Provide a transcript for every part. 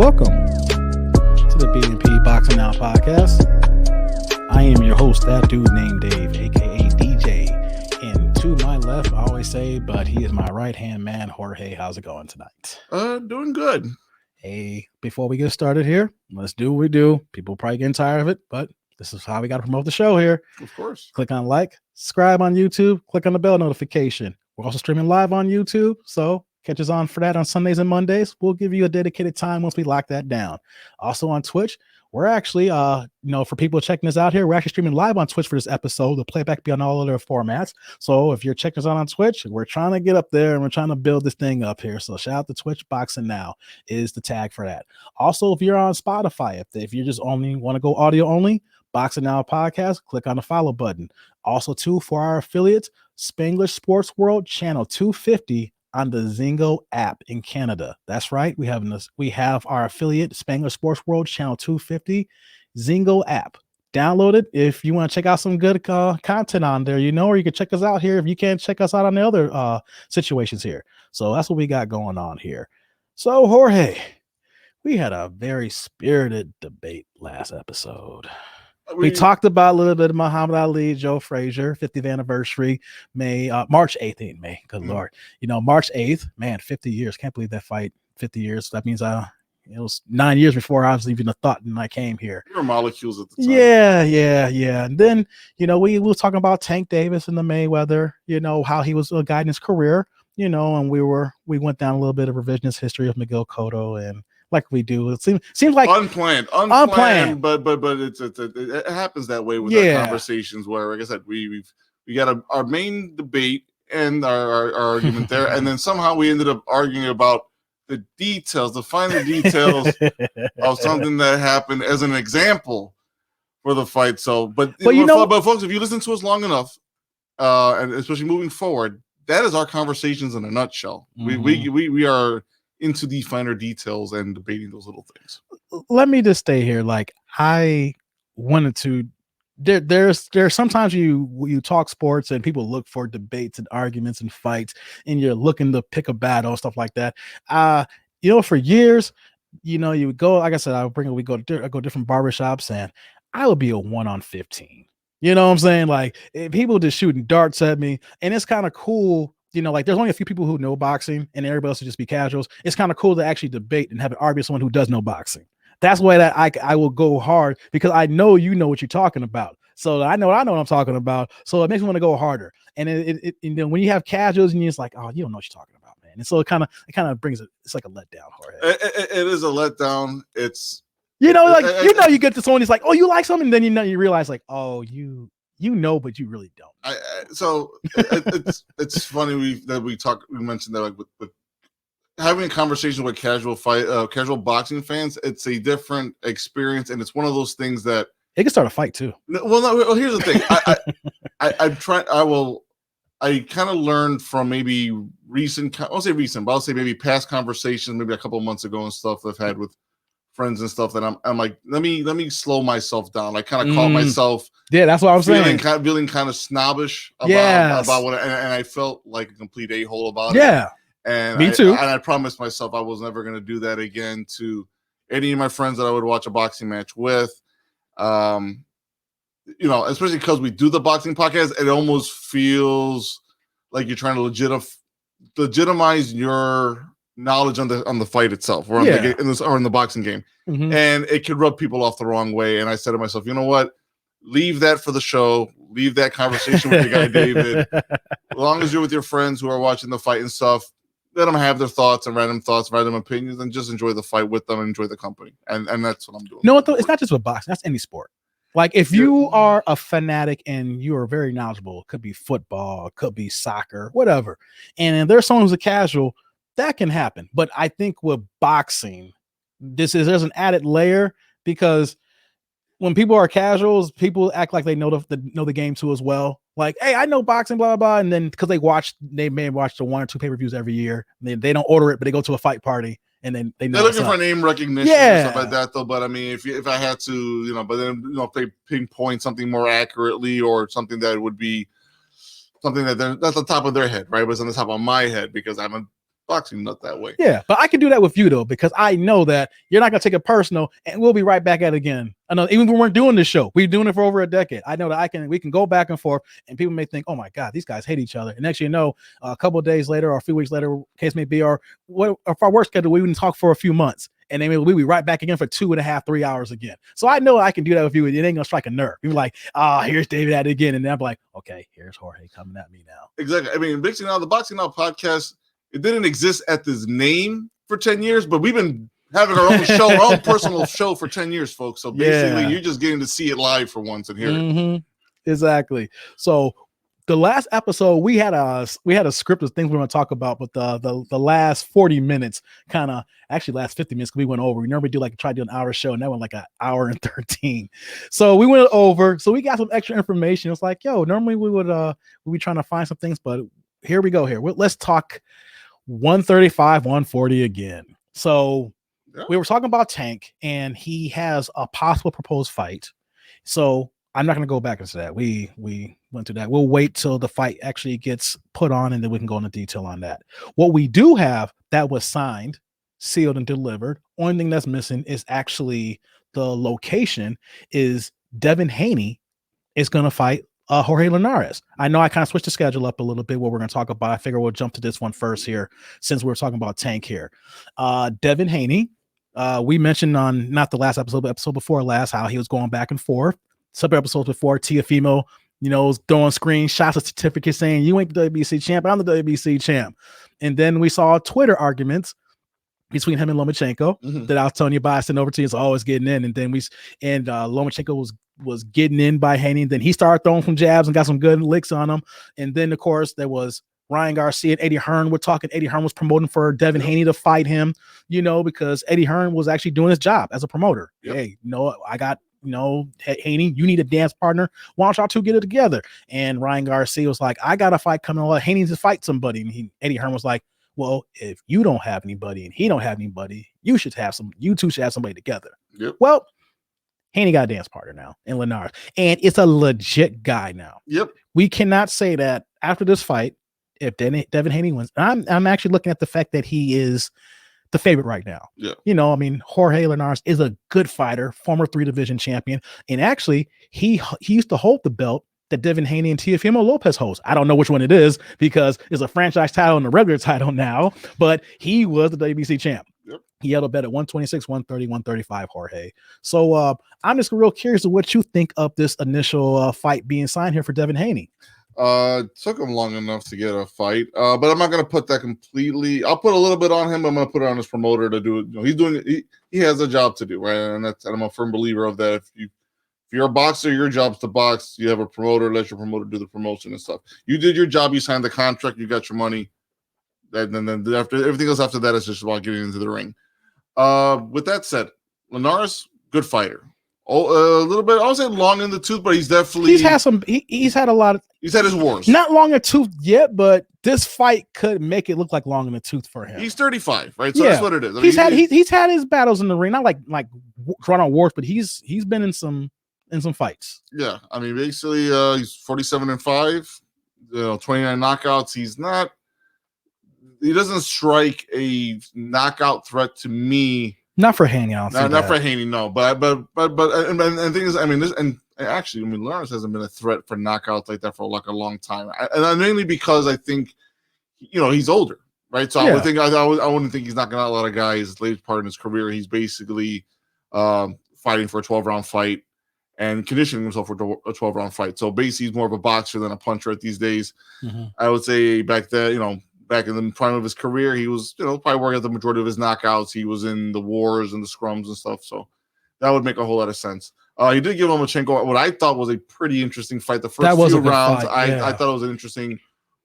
Welcome to the BNP Boxing Now podcast. I am your host, that dude named Dave, aka DJ. And to my left, I always say, but he is my right-hand man, Jorge. How's it going tonight? Doing good. Hey, before we get started here, let's do what we do. People probably getting tired of it, but this is how we got to promote the show here. Of course. Click on like, subscribe on YouTube, click on the bell notification. We're also streaming live on YouTube, so catch us on for that on Sundays and Mondays. We'll give you a dedicated time once we lock that down. Also on Twitch, we're actually, for people checking us out here, we're actually streaming live on Twitch for this episode. The playback be on all other formats. So if you're checking us out on Twitch, we're trying to get up there and we're trying to build this thing up here. So shout out to Twitch Boxing Now is the tag for that. Also, if you're on Spotify, if you just only want to go audio only, Boxing Now podcast, click on the follow button. Also, too, for our affiliates, Spanglish Sports World Channel 250 on the Zingo app in Canada. That's right. We have our affiliate, Spanglish Sports World Channel 250 Zingo app. Download it if you want to check out some good content on there, or you can check us out here if you can't check us out on the other situations here. So that's what we got going on here. So, Jorge, we had a very spirited debate last episode. We talked about a little bit of Muhammad Ali, Joe Frazier, 50th anniversary, March 8th in May. Good Lord. March 8th, man, 50 years. Can't believe that fight, 50 years. That means it was 9 years before I was even a thought when I came here. We were molecules at the time. Yeah. And then, we were talking about Tank Davis and the Mayweather, how he was guiding his career, and we went down a little bit of revisionist history of Miguel Cotto and like we do. It seems like unplanned, but it happens that way with our conversations where, like I said, we got our main debate and our argument there, and then somehow we ended up arguing about the details, the finer details of something that happened as an example for the fight. So, but folks, if you listen to us long enough, and especially moving forward, that is our conversations in a nutshell. Mm-hmm. We are into the finer details and debating those little things. Let me just stay here. Like, I wanted to, there's sometimes you talk sports and people look for debates and arguments and fights and you're looking to pick a battle and stuff like that. For years, you would go, like I said, I go different barbershops and I would be a 1-on-15. You know what I'm saying? Like, people just shooting darts at me, and it's kind of cool. There's only a few people who know boxing and everybody else would just be casuals. It's kind of cool to actually debate and have an argument with someone who does know boxing. That's why that I will go hard, because I know you know what you're talking about. So I know what I'm talking about. So it makes me want to go harder. And then when you have casuals and you're just like, oh, you don't know what you're talking about, man. And so it kind of brings it's like a letdown. It is a letdown. It's you get to someone who's like, oh, you like something, and then you realize like, oh, you but you really don't. It's funny we mentioned that, like, with having a conversation with casual boxing fans, it's a different experience, and it's one of those things that it can start a fight too. Well, here's the thing. I kind of learned from maybe recent, I won't say recent, but I'll say maybe past conversations, maybe a couple of months ago and stuff I've had with friends and stuff, that I'm like, let me slow myself down. I kind of caught myself. Yeah, that's what I'm saying. Feeling kind of snobbish about what, and I felt like a complete a-hole about it. Yeah, and me too. And I promised myself I was never going to do that again to any of my friends that I would watch a boxing match with. Especially because we do the boxing podcast, it almost feels like you're trying to legitimize your knowledge on the fight itself, or in the boxing game. Mm-hmm. And it could rub people off the wrong way. And I said to myself, you know what? Leave that for the show. Leave that conversation with your guy David. As long as you're with your friends who are watching the fight and stuff, let them have their thoughts and random opinions, and just enjoy the fight with them and enjoy the company. And that's what I'm doing. No, it's not just with boxing. That's any sport. Like, if you are a fanatic and you are very knowledgeable, it could be football, it could be soccer, whatever. And there's someone who's a casual, that can happen. But I think with boxing, there's an added layer, because when people are casuals, people act like they know the game too as well. Like, hey, I know boxing, blah, blah, blah. And then because they may watch the 1 or 2 pay-per-views every year. They don't order it, but they go to a fight party and then they're looking for name recognition and stuff like that, though. But I mean, if I had to, but then if they pinpoint something more accurately, or something that would be something that's on top of their head, right? But it's on the top of my head, because I'm boxing nut that way. Yeah, but I can do that with you though, because I know that you're not gonna take it personal, and we'll be right back at it again. I know, even when we weren't doing this show, we've been doing it for over a decade. I know that we can go back and forth, and people may think, oh my God, these guys hate each other. And next you know, a couple of days later or a few weeks later, case may be, or what if our work schedule, we wouldn't talk for a few months. And then we'll be right back again for 2.5, 3 hours again. So I know I can do that with you. It ain't gonna strike a nerve. You're like, here's David at it again. And then I'm like, okay, here's Jorge coming at me now. Exactly. I mean, the Boxing Now podcast, it didn't exist at this name for 10 years, but we've been having our own show, our own personal show for 10 years, folks. So basically, you're just getting to see it live for once and hear it. Exactly. So the last episode, we had a script of things we want to talk about, but the last 40 minutes actually last 50 minutes, because we went over. We normally try to do an hour show, and that went like an hour and 13. So we went over. So we got some extra information. It's like, normally we'd be trying to find some things, but here we go. Let's talk 135, 140 again. So we were talking about Tank, and he has a possible proposed fight. So I'm not going to go back into that. We went through that. We'll wait till the fight actually gets put on, and then we can go into detail on that. What we do have that was signed, sealed, and delivered. Only thing that's missing is actually the location. Is Devin Haney is going to fight Jorge Linares. I know I kind of switched the schedule up a little bit, what we're going to talk about. I figure we'll jump to this one first here, since we're talking about Tank here. Devin Haney, we mentioned on not the last episode, but episode before last, how he was going back and forth. Some episodes before, Teofimo, was throwing screenshots of certificates saying, you ain't the WBC champ, I'm the WBC champ. And then we saw Twitter arguments between him and Lomachenko that I was telling you about. I sent over to you. It's always getting in. And then Lomachenko was getting in by Haney. And then he started throwing some jabs and got some good licks on him. And then, of course, there was Ryan Garcia and Eddie Hearn were talking. Eddie Hearn was promoting for Devin Haney to fight him, because Eddie Hearn was actually doing his job as a promoter. Hey, I got, Haney, you need a dance partner. Why don't y'all two get it together? And Ryan Garcia was like, I got a fight coming on. Haney needs to fight somebody. And Eddie Hearn was like, well, if you don't have anybody and he don't have anybody, you two should have somebody together. Yep. Well, Haney got a dance partner now in Linares, and it's a legit guy now. Yep. We cannot say that after this fight, if Devin Haney wins, I'm actually looking at the fact that he is the favorite right now. Yeah. Jorge Linares is a good fighter, former 3-division champion. And actually, he used to hold the belt that Devin Haney and Teofimo Lopez holds. I don't know which one it is, because it's a franchise title and a regular title now, but he was the WBC champ. Yep. He held a bet at 126, 130, 135, Jorge. So I'm just real curious of what you think of this initial fight being signed here for Devin Haney. Took him long enough to get a fight, but I'm not going to put that completely. I'll put a little bit on him. I'm going to put it on his promoter to do it. He's doing it. He has a job to do, right? And I'm a firm believer of that. If you're a boxer, your job's to box. You have a promoter, let your promoter do the promotion and stuff. You did your job. You signed the contract. You got your money. And then after everything else after that is just about getting into the ring. With that said, Linares, good fighter. A little bit, I won't say long in the tooth, but he's definitely he's had a lot of. He's had his wars. Not long in the tooth yet, but this fight could make it look like long in the tooth for him. He's 35, right? So that's what it is. I mean, he's had his battles in the ring, not like drawn out wars, but he's been in some fights. Yeah, I mean, basically, he's 47-5, 29 knockouts. He doesn't strike a knockout threat to me. Not for Haney, not for Haney, no. But and thing is, I mean, actually, Lawrence hasn't been a threat for knockouts like that for like a long time, and mainly because I think, he's older, right? So I would think I wouldn't think he's knocking out a lot of guys late part in his career. He's basically fighting for a 12-round fight and conditioning himself for a 12-round fight. So basically, he's more of a boxer than a puncher at these days. Mm-hmm. I would say back then, back in the prime of his career, he was, probably working at the majority of his knockouts. He was in the wars and the scrums and stuff. So that would make a whole lot of sense. He did give Lomachenko what I thought was a pretty interesting fight. The first few rounds, I thought it was an interesting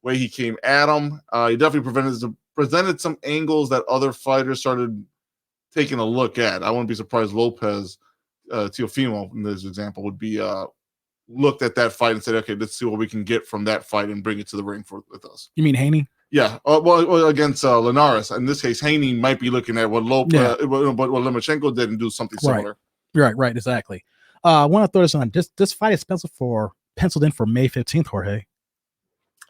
way he came at him. He definitely presented some angles that other fighters started taking a look at. I wouldn't be surprised Lopez, Teofimo, in this example, would be looked at that fight and said, okay, let's see what we can get from that fight and bring it to the ring with us. You mean Haney? Yeah, well, against Linares. In this case, Haney might be looking at what what Lomachenko did and do something similar. Right, exactly. I want to throw this on. This fight is penciled in for May 15th, Jorge.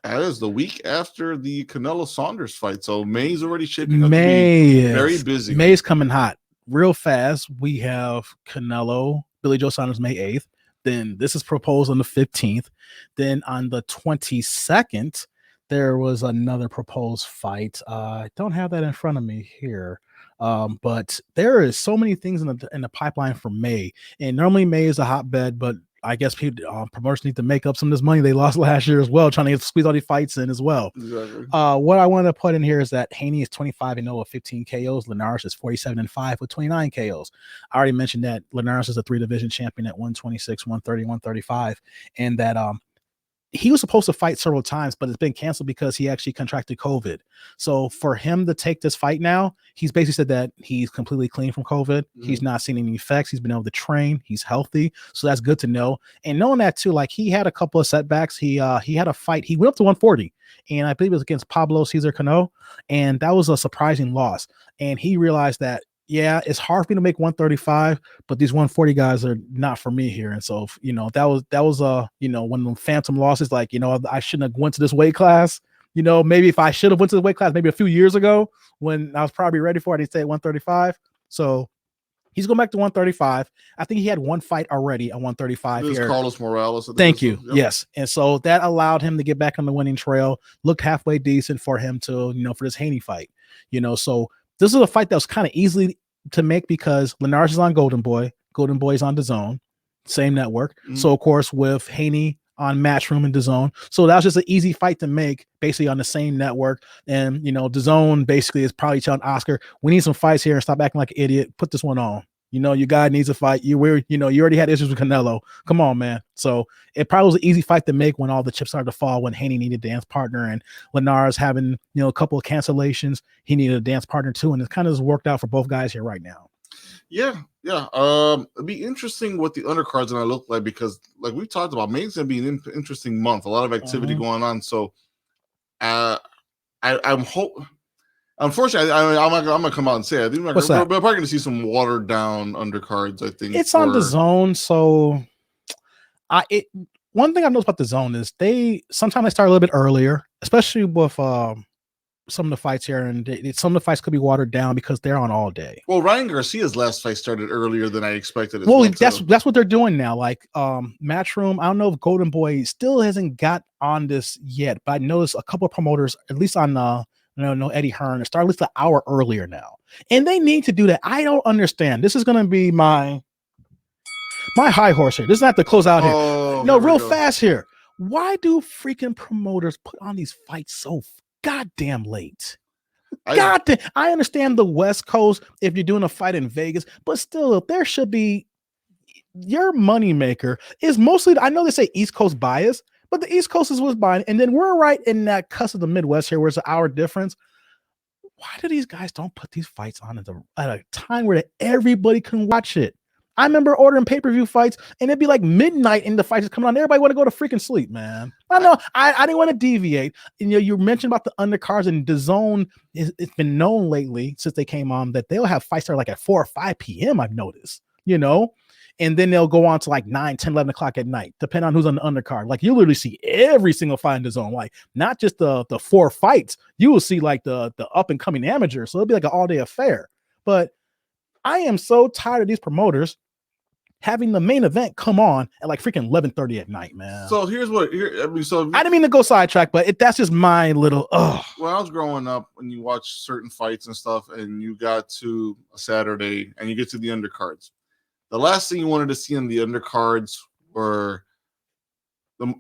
That is the week after the Canelo Saunders fight. So May's already shaping up to be very busy. May's coming hot real fast. We have Canelo, Billy Joe Saunders, May 8th. Then this is proposed on the 15th. Then on the 22nd, there was another proposed fight. I don't have that in front of me here. But there is so many things in the pipeline for May. And normally May is a hotbed, but I guess people promoters need to make up some of this money they lost last year as well, trying to squeeze all these fights in as well. Exactly. What I want to put in here is that Haney is 25-0 with 15 KOs. Linares is 47-5 with 29 KOs. I already mentioned that Linares is a 3-division champion at 126, 130, 135, and that he was supposed to fight several times, but it's been canceled because he actually contracted COVID. So for him to take this fight now, he's basically said that he's completely clean from COVID. Mm-hmm. He's not seen any effects. He's been able to train. He's healthy. So that's good to know. And knowing that too, like he had a couple of setbacks. He had a fight. He went up to 140, and I believe it was against Pablo Cesar Cano, and that was a surprising loss. And he realized that, yeah, it's hard for me to make 135, but these 140 guys are not for me here. And so, that was one of the phantom losses. Like, I shouldn't have went to this weight class. Maybe if I should have went to the weight class maybe a few years ago when I was probably ready for it, I'd stay at 135. So he's going back to 135. I think he had one fight already at 135 here. Carlos Morales. Thank you. Yep. Yes. And so that allowed him to get back on the winning trail, looked halfway decent for him to, for this Haney fight, so this is a fight that was kind of easily to make because Linares is on Golden Boy. Golden Boy is on DAZN, same network. Mm-hmm. So, of course, with Haney on Matchroom and DAZN. So that was just an easy fight to make, basically on the same network. And, DAZN basically is probably telling Oscar, we need some fights here and stop acting like an idiot. Put this one on. Your guy needs a fight. You already had issues with Canelo. Come on, man. So it probably was an easy fight to make when all the chips started to fall, when Haney needed a dance partner and Linares having, a couple of cancellations. He needed a dance partner too. And it kind of just worked out for both guys here right now. Yeah. It'd be interesting what the undercards are going to look like because like we talked about, May's going to be an interesting month. A lot of activity going on. So I'm hoping. Unfortunately, I'm gonna come out and say I think we're probably gonna see some watered down undercards. I think it's on DAZN. So, one thing I've noticed about DAZN is they sometimes start a little bit earlier, especially with some of the fights here, and some of the fights could be watered down because they're on all day. Well, Ryan Garcia's last fight started earlier than I expected. That's what they're doing now. Like Matchroom, I don't know if Golden Boy still hasn't got on this yet, but I noticed a couple of promoters, at least on Eddie Hearn, start at least an hour earlier now. And they need to do that. I don't understand. This is going to be my high horse here. This is not to close out here. Real fast here. Why do freaking promoters put on these fights so goddamn late? I understand the West Coast if you're doing a fight in Vegas, but still, there should be your moneymaker is mostly, I know they say East Coast bias, but the East Coast is what's buying, and then we're right in that cusp of the Midwest here, where it's an hour difference. Why do these guys don't put these fights on at a time where everybody can watch it? I remember ordering pay-per-view fights, and it'd be like midnight, and the fights is coming on. Everybody want to go to freaking sleep, man. I know. I didn't want to deviate. And, you mentioned about the undercards, and DAZN. It's been known lately since they came on that they'll have fights start like at 4 or 5 p.m. I've noticed. And then they'll go on to like 9, 10, 11 o'clock at night, depending on who's on the undercard. Like you literally see every single fight in DAZN, like not just the 4 fights. You will see like the up and coming amateurs. So it'll be like an all day affair. But I am so tired of these promoters having the main event come on at like freaking 11:30 at night, man. So here's what I didn't mean to go sidetrack, but that's just my little. When I was growing up, when you watch certain fights and stuff, and you got to a Saturday and you get to the undercards. The last thing you wanted to see in the undercards were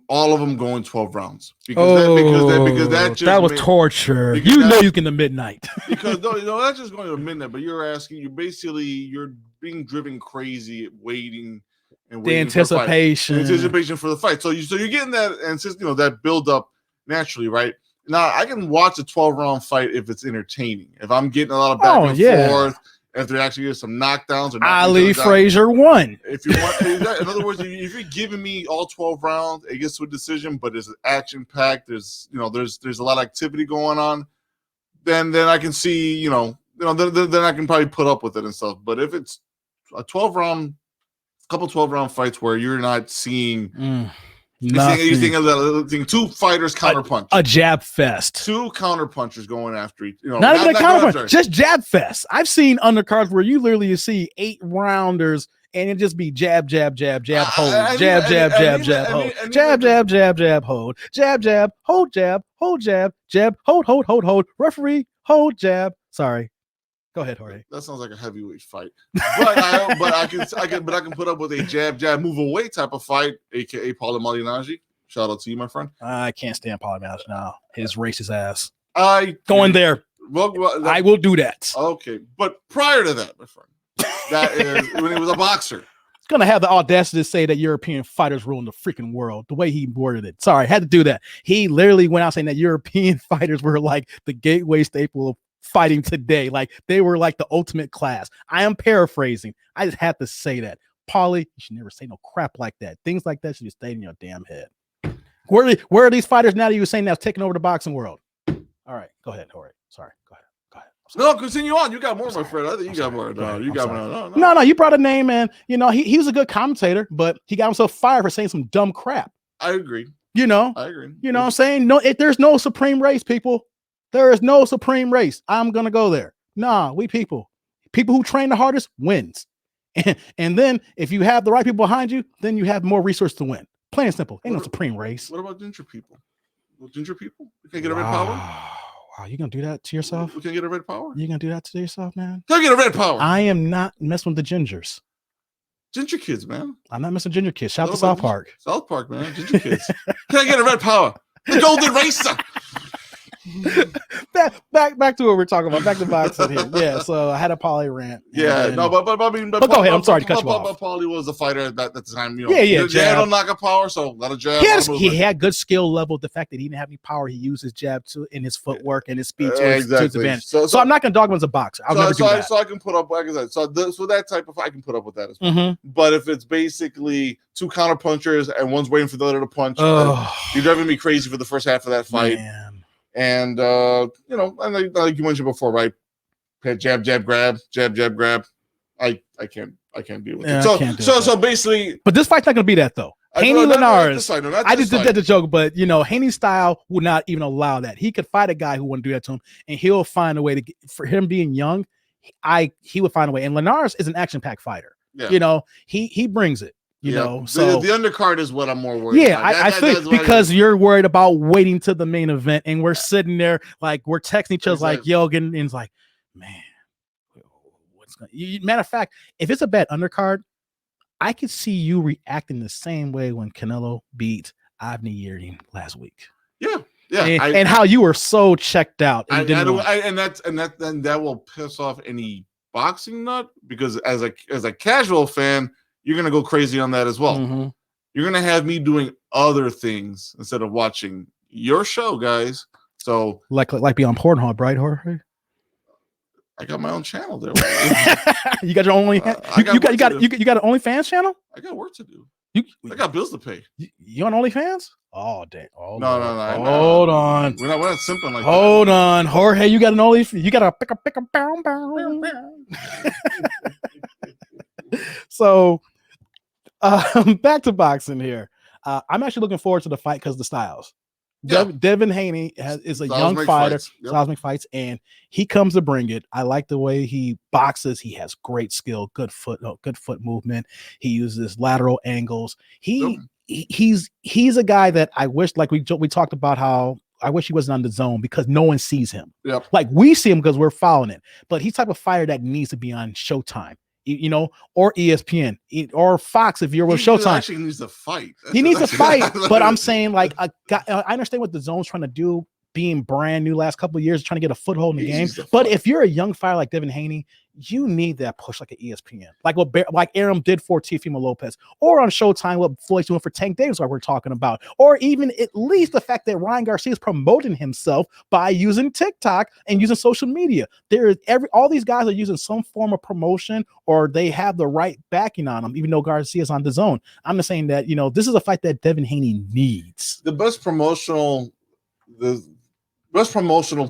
all of them going 12 rounds because that was torture. You can to midnight because that's just going to midnight. But you're being driven crazy, waiting the anticipation for the fight. So you're getting that and that build up naturally, right? Now I can watch a 12-round fight if it's entertaining. If I'm getting a lot of back and forth. If there actually is some knockdowns or Ali Frazier won. If you want, in other words, if you're giving me all 12 rounds, it gets to a decision, but it's action packed. There's a lot of activity going on. Then I can see, then I can probably put up with it and stuff. But if it's a 12-round fights where you're not seeing You think of the two fighters counterpunch. A jab fest. Two counterpunchers going after each. Not even a counterpunch, just jab fest. I've seen undercards where you literally see 8 rounders and it just be jab, jab, jab, jab, hold, jab, jab, jab, jab, hold, jab, jab, jab, jab, hold, jab, jab, hold, jab, jab, hold, referee, hold, jab. Sorry. Go ahead, Jorge. That sounds like a heavyweight fight, but I can put up with a jab, move away type of fight, aka Paulo Malignaggi. Shout out to you, my friend. I can't stand Paulo Malignaggi now. His racist ass. Going there. Well, I will do that. Okay, but prior to that, my friend, that is when he was a boxer. It's gonna have the audacity to say that European fighters rule in the freaking world. The way he worded it. Sorry, I had to do that. He literally went out saying that European fighters were like the gateway staple of fighting today. Like they were like the ultimate class. I am paraphrasing. I just had to say that. Paulie, you should never say no crap like that. Things like that should just stay in your damn head. Where are these fighters now that you were saying that's taking over the boxing world? All right, go ahead, Jorge. Sorry, go ahead. No, continue on. You got more, my friend. I think you got more. No, you got more. No. You brought a name, and he was a good commentator, but he got himself fired for saying some dumb crap. I agree. I agree. You know what I'm saying? No, there's no supreme race, people. There is no supreme race. I'm gonna go there. Nah, we people who train the hardest wins. And then if you have the right people behind you, then you have more resources to win. Plain and simple. Ain't no supreme race. What about ginger people? Ginger people? We can't get a red power? Wow, you gonna do that to yourself? We can get a red power? You gonna do that to yourself, man? Can I get a red power? I am not messing with the gingers. Ginger kids, man. I'm not messing with ginger kids. Shout out to South Park. South Park, man. Ginger kids. Can I get a red power? The golden racer. back to what we're talking about. Back to boxing here. Yeah, so I had a Paulie rant. Yeah, no, but I mean, but go ahead. I'm sorry to cut you off. But Paulie was a fighter at that time. Yeah. Jab don't knock a power, so a lot of jab. He had good skill level. The fact that he didn't have any power, he used his jab in his footwork and his speed to his advantage. So I'm not gonna dog him as a boxer. I'll never do that. So I can put up, like I said, so that type of, I can put up with that as well. Mm-hmm. But if it's basically two counter punchers and one's waiting for the other to punch, you're driving me crazy for the first half of that fight. Man. And and like you mentioned before, right? Jab, grab. I can't deal with it. So basically, but this fight's not gonna be that though. Haney Linares. I just did that to joke, but Haney's style would not even allow that. He could fight a guy who wouldn't do that to him, and he'll find a way to. For him being young, he would find a way. And Linares is an action-packed fighter. Yeah. He brings it. So the undercard is what I'm more worried about. I think because you're worried about waiting to the main event, and we're sitting there like we're texting each other like, yo, and it's like, man, what's going? Matter of fact, if it's a bad undercard, I could see you reacting the same way when Canelo beat Avni Yildirim last week. Yeah. And how you were so checked out. And that will piss off any boxing nut, because as a casual fan, you're going to go crazy on that as well. Mm-hmm. You're going to have me doing other things instead of watching your show, guys. So like be on Pornhub, right, Jorge? I got my own channel there. You got your only you got an OnlyFans channel? I got work to do. I got bills to pay. You on OnlyFans? Oh, dang. Oh, no. Hold on. We're not simping like Hold on. Jorge, you got an OnlyFans. You got a pick a bow. So back to boxing here. I'm actually looking forward to the fight because of the styles. Yeah. Devin Haney is a young fighter. Styles make fights, and he comes to bring it. I like the way he boxes. He has great skill, good foot movement. He uses lateral angles. He's a guy that I wish, like we talked about how I wish he wasn't on the zone because no one sees him. Yep. Like we see him because we're following it, but he's the type of fighter that needs to be on Showtime. Or ESPN or Fox if you're with Showtime. He actually needs to fight. He needs to fight, but I'm saying like a guy, I understand what the zone's trying to do, being brand new last couple of years, trying to get a foothold in the game. But if you're a young fighter like Devin Haney, you need that push like an ESPN, like Aram did for Teofimo Lopez, or on Showtime what Floyd's doing for Tank Davis, like we're talking about, or even at least the fact that Ryan Garcia is promoting himself by using TikTok and using social media. All these guys are using some form of promotion, or they have the right backing on them, even though Garcia's on the zone. I'm just saying that this is a fight that Devin Haney needs. The best promotional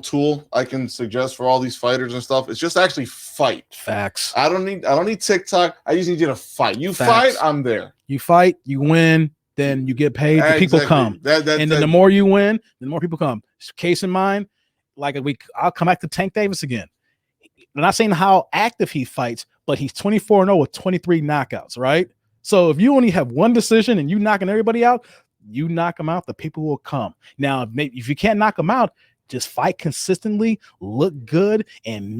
tool I can suggest for all these fighters and stuff is just actually fight. Facts. I don't need TikTok. I just need you to fight. You Facts. Fight, I'm there. You fight, you win. then you get paid. The people come, and then the more you win, the more people come. Case in mind, like I'll come back to Tank Davis again. I'm not saying how active he fights, but he's 24-0 with 23 knockouts, right? So if you only have one decision and you knocking everybody out, you knock them out, the people will come. Now, if you can't knock them out, just fight consistently, look good, and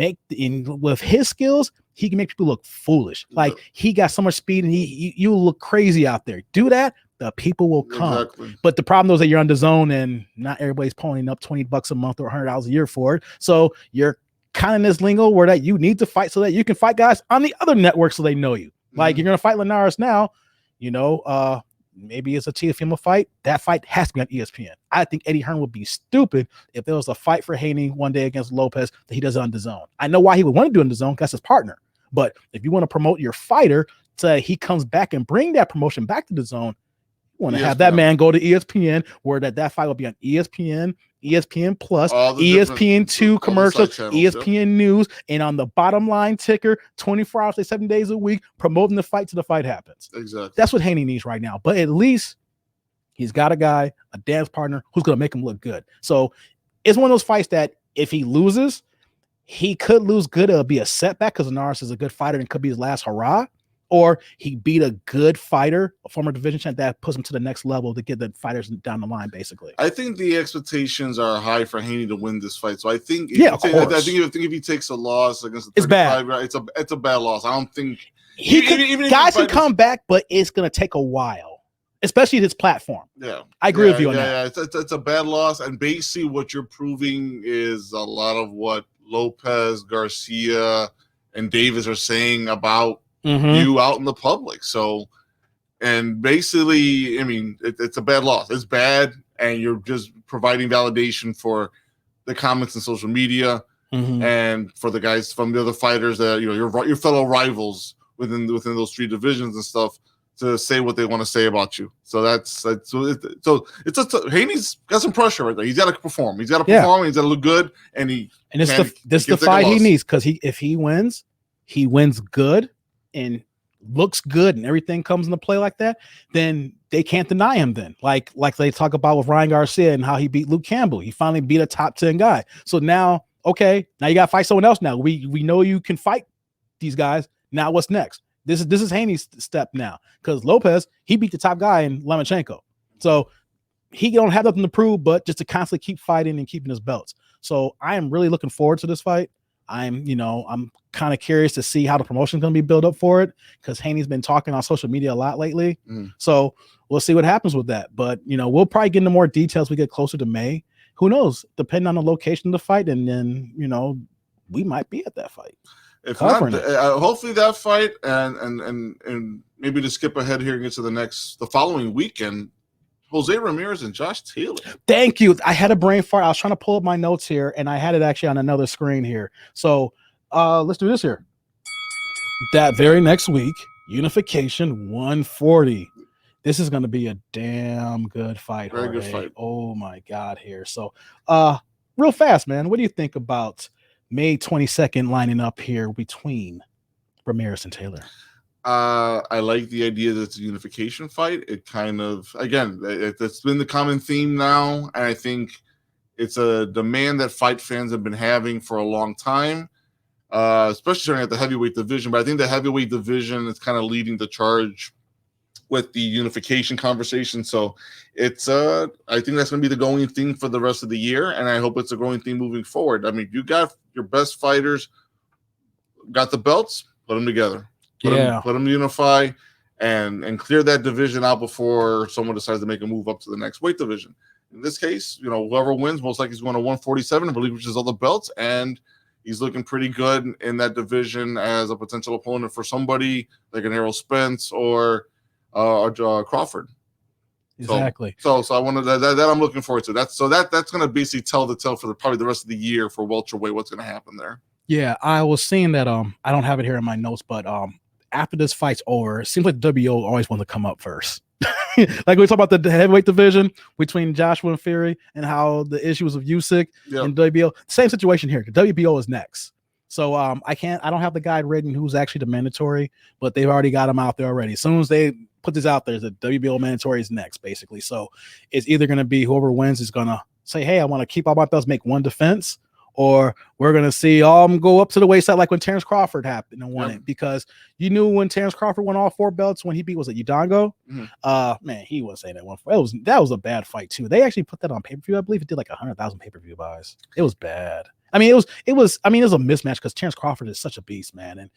with his skills, he can make people look foolish. Like he got so much speed, and you look crazy out there. Do that, the people will come. Exactly. But the problem is that you're on the zone, and not everybody's ponying up $20 a month or $100 a year for it. So you're kind of in this lingo where that you need to fight so that you can fight guys on the other networks so they know you. Like you're gonna fight Linares now, maybe it's a Teofimo fight. That fight has to be on ESPN. I think Eddie Hearn would be stupid if there was a fight for Haney one day against Lopez that he does it on DAZN. I know why he would want to do it on DAZN, because that's his partner. But if you want to promote your fighter so he comes back and bring that promotion back to DAZN, you want to have that man go to ESPN, where that fight will be on ESPN, ESPN Plus, ESPN2 commercials, ESPN News, and on the bottom line ticker, 24 hours, 7 days a week, promoting the fight till the fight happens. Exactly. That's what Haney needs right now. But at least he's got a guy, a dance partner, who's going to make him look good. So it's one of those fights that if he loses, he could lose good. It'll be a setback because Linares is a good fighter and could be his last hurrah. Or he beat a good fighter, a former division champ, that puts him to the next level to get the fighters down the line, basically. I think the expectations are high for Haney to win this fight. So I think, of course. I think if he takes a loss against the 35 guy, it's a bad loss. I don't think guys can come back, but it's going to take a while, especially his platform. Yeah, I agree with you on that. Yeah, it's a bad loss, and basically what you're proving is a lot of what Lopez, Garcia, and Davis are saying about you out in the public. So, and basically, I mean, it's a bad loss. It's bad, and you're just providing validation for the comments in social media and for the guys from the other fighters that your fellow rivals within those three divisions and stuff to say what they want to say about you. So Haney's got some pressure right there. He's got to perform. He's got to perform. He's got to look good, and this is the fight he needs, because if he wins good and looks good and everything comes into play like that, then they can't deny him then. Like they talk about with Ryan Garcia and how he beat Luke Campbell. He finally beat a top 10 guy. So now you got to fight someone else now. We know you can fight these guys. Now what's next? This is Haney's step now, because Lopez, he beat the top guy in Lomachenko. So he don't have nothing to prove but just to constantly keep fighting and keeping his belts. So I am really looking forward to this fight. I'm kind of curious to see how the promotion is going to be built up for it, because Haney's been talking on social media a lot lately. So we'll see what happens with that. But, we'll probably get into more details as we get closer to May. Who knows? Depending on the location of the fight. And then, we might be at that fight. If not, hopefully that fight and maybe to skip ahead here and get to the following weekend, Jose Ramirez and Josh Taylor. Thank you. I had a brain fart. I was trying to pull up my notes here, and I had it actually on another screen here. So let's do this here. That very next week, Unification 140. This is going to be a damn good fight. Very good fight. Oh, my God, here. So real fast, man, what do you think about May 22nd lining up here between Ramirez and Taylor? I like the idea that it's a unification fight. It kind of, again, it's been the common theme now, and I think it's a demand that fight fans have been having for a long time, especially starting at the heavyweight division. But I think the heavyweight division is kind of leading the charge with the unification conversation. So it's I think that's going to be the going theme for the rest of the year, and I hope it's a growing theme moving forward. I mean, you got your best fighters, got the belts, put them together. Let them unify and clear that division out before someone decides to make a move up to the next weight division. In this case, whoever wins, most likely is going to 147 and relinquishes all the belts, and he's looking pretty good in that division as a potential opponent for somebody like an Errol Spence or Crawford. Exactly. So I wanted that I'm looking forward to. That's going to basically tell the tale for probably the rest of the year for welterweight. What's going to happen there? Yeah, I was seeing that. I don't have it here in my notes, but after this fight's over, it seems like the WBO always want to come up first. Like we talk about the heavyweight division between Joshua and Fury and how the issues of Usyk and WBO. Same situation here. The WBO is next. So I don't have the guide written who's actually the mandatory, but they've already got him out there already. As soon as they put this out there. The WBO mandatory is next, basically. So it's either going to be whoever wins is going to say, hey, I want to keep all my belts, make one defense, or we're going to see all them go up to the wayside like when Terrence Crawford happened and won it. Because you knew when Terrence Crawford won all 4 belts when he beat, was it Udongo? Man, he was saying that one. That was a bad fight too. They actually put that on pay-per-view. I believe it did like 100,000 pay-per-view buys. It was bad. I mean, it was a mismatch because Terrence Crawford is such a beast, man. And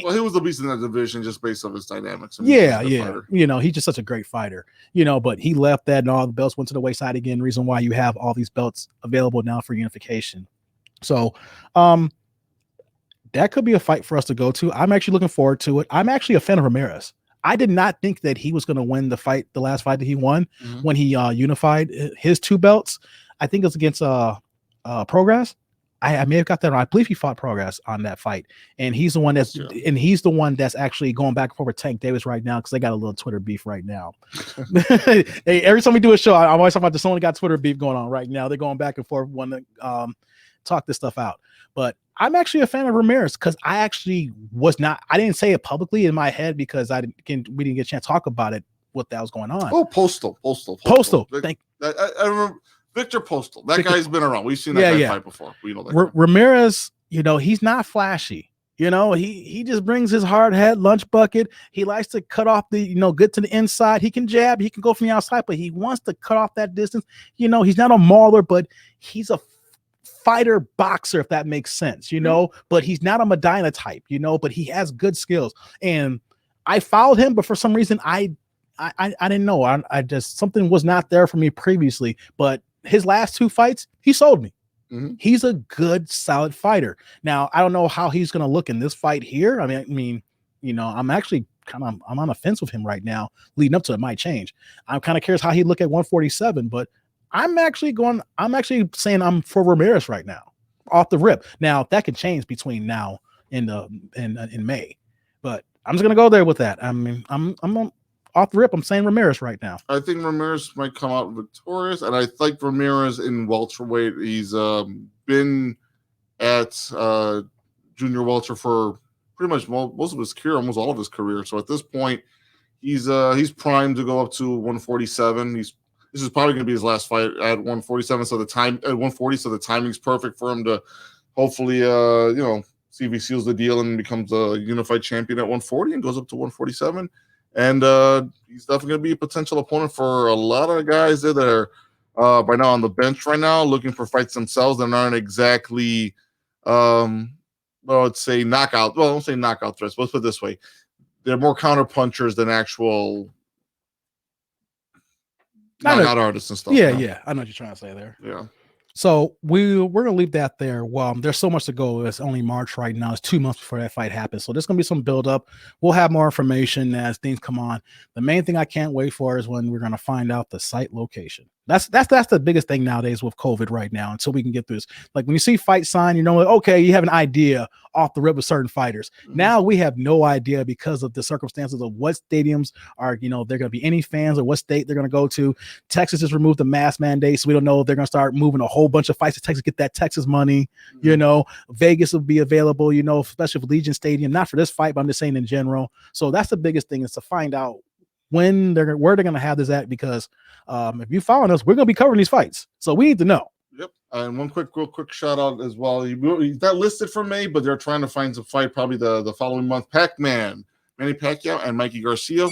well, he was the beast in that division just based on his dynamics. Yeah. You know, he's just such a great fighter, you know, but he left that and all the belts went to the wayside again. The reason why you have all these belts available now for unification. So that could be a fight for us to go to. I'm actually looking forward to it. I'm actually a fan of Ramirez. I did not think that he was going to win the last fight that he won when he unified his 2 belts. I think it was against Progress. I may have got that wrong. I believe he fought Progress on that fight, and he's the one that's actually going back and forth with Tank Davis right now because they got a little Twitter beef right now. Hey, every time we do a show, I'm always talking about someone got Twitter beef going on right now. They're going back and forth, wanting to talk this stuff out. But I'm actually a fan of Ramirez because I actually was not. I didn't say it publicly in my head because we didn't get a chance to talk about it. What that was going on. Oh, Postal. I remember. Victor Postal. That guy's been around. We've seen that guy fight before. We know that. Ramirez, you know, he's not flashy. You know, he just brings his hard head lunch bucket. He likes to cut off the, you know, get to the inside. He can jab. He can go from the outside, but he wants to cut off that distance. You know, he's not a mauler, but he's a fighter boxer, if that makes sense, you know, but he's not a Medina type, you know, but he has good skills. And I followed him, but for some reason, I didn't know. I just, something was not there for me previously, but his last 2 fights, he sold me. He's a good, solid fighter. Now, I don't know how he's going to look in this fight here. I mean, you know, I'm actually I'm on the fence with him right now. Leading up to it might change. I'm kind of curious how he look at 147, but I'm actually saying I'm for Ramirez right now, off the rip. Now that can change between now and in May, but I'm just gonna go there with that. I mean, I'm off the rip. I'm saying Ramirez right now. I think Ramirez might come out victorious, and I like Ramirez in welterweight. He's been at junior welter for pretty much most of his career, almost all of his career. So at this point, he's primed to go up to 147. This is probably going to be his last fight at 147. So at 140, so the timing's perfect for him to hopefully see if he seals the deal and becomes a unified champion at 140 and goes up to 147. And he's definitely going to be a potential opponent for a lot of guys that are by now on the bench right now, looking for fights themselves that aren't exactly, let's say knockout. Well, I don't say knockout threats. But let's put it this way: they're more counter punchers than actual knockout artists and stuff. Yeah, I know what you're trying to say there. Yeah. So we're gonna leave that there. Well, there's so much to go. It's only March right now. It's 2 months before that fight happens. So there's gonna be some build up. We'll have more information as things come on. The main thing I can't wait for is when we're gonna find out the site location. That's the biggest thing nowadays with COVID right now. Until we can get through this, like when you see fight sign, you know, like, okay, you have an idea off the rip with certain fighters. Now we have no idea because of the circumstances of what stadiums are, you know, they're going to be any fans or what state they're going to go to. Texas just removed the mask mandate, so we don't know if they're going to start moving a whole bunch of fights to Texas, get that Texas money. You know, Vegas will be available, you know, especially with Legion Stadium, not for this fight, but I'm just saying in general. So that's the biggest thing, is to find out where they're going to have this at, because if you follow us, we're going to be covering these fights, so we need to know. Yep. And one real quick shout out as well. He's not listed for May, but they're trying to find some fight probably the following month. Pac-Man, Manny Pacquiao, and Mikey Garcia.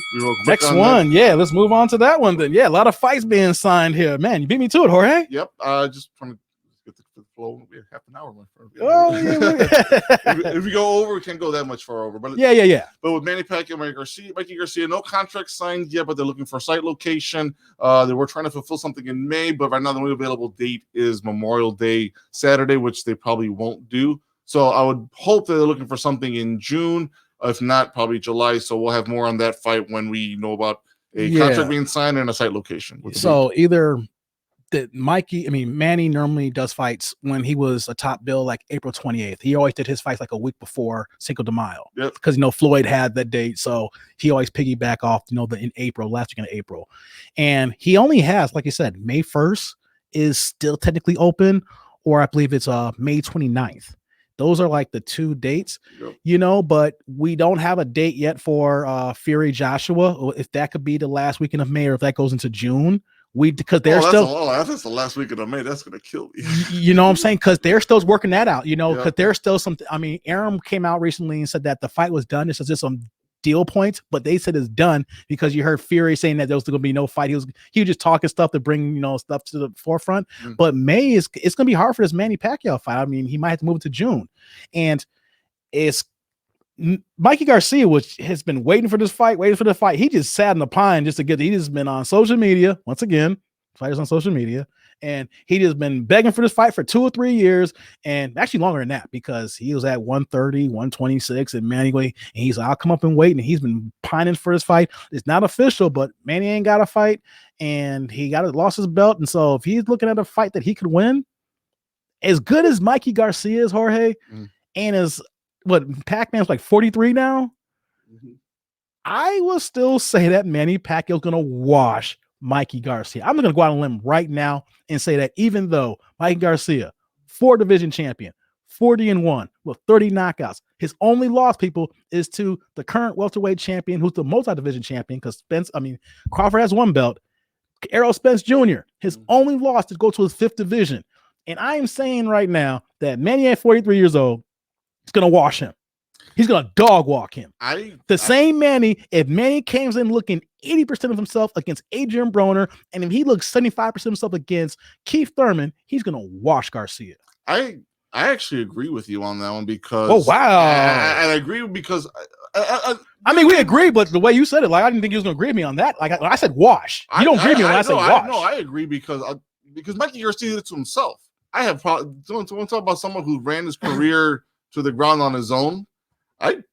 Next one, yeah. Let's move on to that one then. Yeah, a lot of fights being signed here. Man, you beat me to it, Jorge. Yep. Just trying to get the flow. We have half an hour left. Oh yeah. if we go over, we can't go that much far over. But yeah. But with Manny Pacquiao, Mikey Garcia, no contract signed yet, but they're looking for a site location. They were trying to fulfill something in May, but right now the only available date is Memorial Day Saturday, which they probably won't do. So I would hope that they're looking for something in June, if not probably July. So we'll have more on that fight when we know about a contract being signed and a site location. So either that Manny normally does fights when he was a top bill, like April 28th. He always did his fights like a week before Cinco de Mayo. Yep. Because, you know, Floyd had that date. So he always piggyback off, you know, in April, last week in April. And he only has, like you said, May 1st is still technically open, or I believe it's May 29th. Those are like the 2 dates, Yep. but we don't have a date yet for Fury Joshua. If that could be the last weekend of May, or if that goes into June, because they're still. That's the last weekend of May. That's gonna kill me. You know what I'm saying? Because they're still working that out. Because Yep. there's still some. I mean, Aram came out recently and said that the fight was done. It's just some deal points, but they said it's done because you heard Fury saying that there was going to be no fight. He was just talking stuff to bring stuff to the forefront. But May it's going to be hard for this Manny Pacquiao fight. I mean, he might have to move it to June, and it's Mikey Garcia, which has been waiting for the fight. He just sat in the pine just to get. He just been on social media once again. Fighters on social media. And he just been begging for this fight for 2 or 3 years, and actually longer than that, because he was at 130, 126, and Manny, and he's like, I'll come up and wait, and he's been pining for this fight. It's not official, but Manny ain't got a fight, and he lost his belt, and so if he's looking at a fight that he could win, as good as Mikey Garcia is, Jorge, and as Pac-Man's like 43 now, I will still say that Manny Pacquiao's gonna wash Mikey Garcia. I'm going to go out on a limb right now and say that even though Mikey Garcia, 4 division champion, 40-1 with 30 knockouts, his only loss, people, is to the current welterweight champion, who's the multi-division champion, because Crawford has 1 belt. Errol Spence Jr., his only loss to go to his 5th division. And I am saying right now that Manny at 43 years old is going to wash him. He's going to dog walk him. Same Manny, if Manny came in looking 80% of himself against Adrian Broner, and if he looks 75% of himself against Keith Thurman, he's going to wash Garcia. I actually agree with you on that one, because oh wow, I agree because I mean, we agree, but the way you said it, like, I didn't think you was going to agree with me on that. Like, I said wash. You don't agree with me when I said wash. No, I agree because Mikey Garcia did it to himself. I have don't talk about someone who ran his career to the ground on his own. I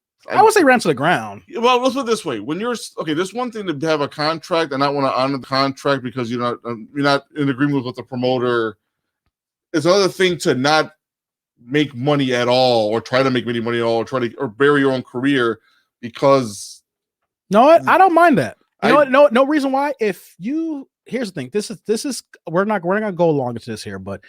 would say ran to the ground. Well, let's put it this way: when you're there's one thing to have a contract and not want to honor the contract because you're not in agreement with the promoter. It's another thing to not make money at all, or try to make any money at all, or bury your own career because. No, I don't mind that. No reason why. Here's the thing. This is we're not gonna go along into this here, but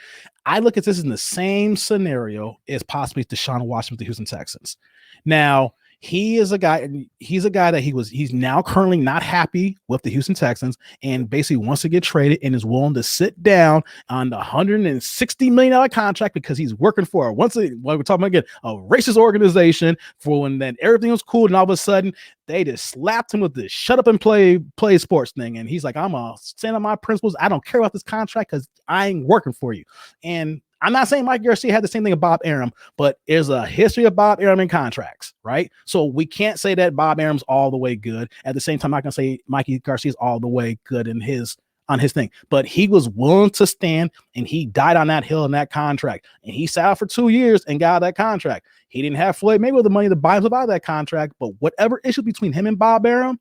I look at this in the same scenario as possibly Deshaun Watson with the Houston Texans. Now, he's a guy that he's now currently not happy with the Houston Texans, and basically wants to get traded and is willing to sit down on the $160 million contract because he's working for we're talking about again, a racist organization, for when then everything was cool and all of a sudden they just slapped him with this shut up and play sports thing. And he's like, I'm a stand on my principles. I don't care about this contract because I ain't working for you. And I'm not saying Mike Garcia had the same thing with Bob Arum, but there's a history of Bob Arum in contracts, right? So we can't say that Bob Arum's all the way good. At the same time, I'm not going to say Mikey Garcia's all the way good on his thing, but he was willing to stand, and he died on that hill in that contract, and he sat out for 2 years and got that contract. He didn't have Floyd Mayweather the money to buy himself out of that contract, but whatever issue between him and Bob Arum,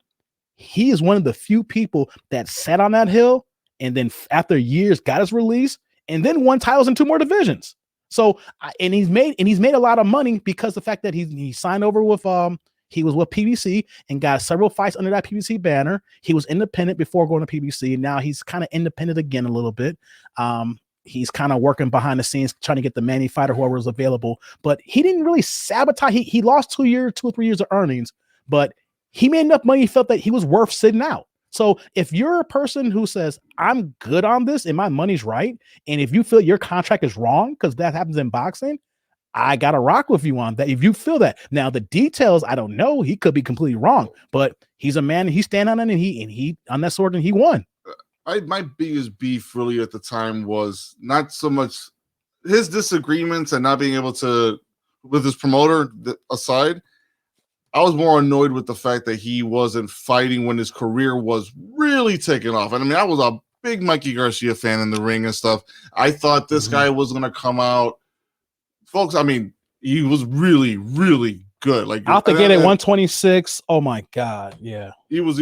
he is one of the few people that sat on that hill, and then after years got his release, and then won titles in 2 more divisions. So, and he's made a lot of money because the fact that he signed over with he was with PBC and got several fights under that PBC banner. He was independent before going to PBC, and now he's kind of independent again a little bit. He's kind of working behind the scenes, trying to get the Manny fighter, whoever was available. But he didn't really sabotage. He lost 2 or 3 years of earnings, but he made enough money. He felt that he was worth sitting out. So if you're a person who says, I'm good on this and my money's right, and if you feel your contract is wrong, because that happens in boxing, I got to rock with you on that. If you feel that. Now, the details, I don't know. He could be completely wrong, but he's a man, and he stand on it, and he on that sword, and he won. My biggest beef really at the time was not so much his disagreements and not being able to, with his promoter aside, I was more annoyed with the fact that he wasn't fighting when his career was really taking off. And I mean, I was a big Mikey Garcia fan in the ring and stuff. I thought this guy was going to come out. Folks, I mean, he was really, really good. Like out the gate at 126. Oh my God. Yeah. He was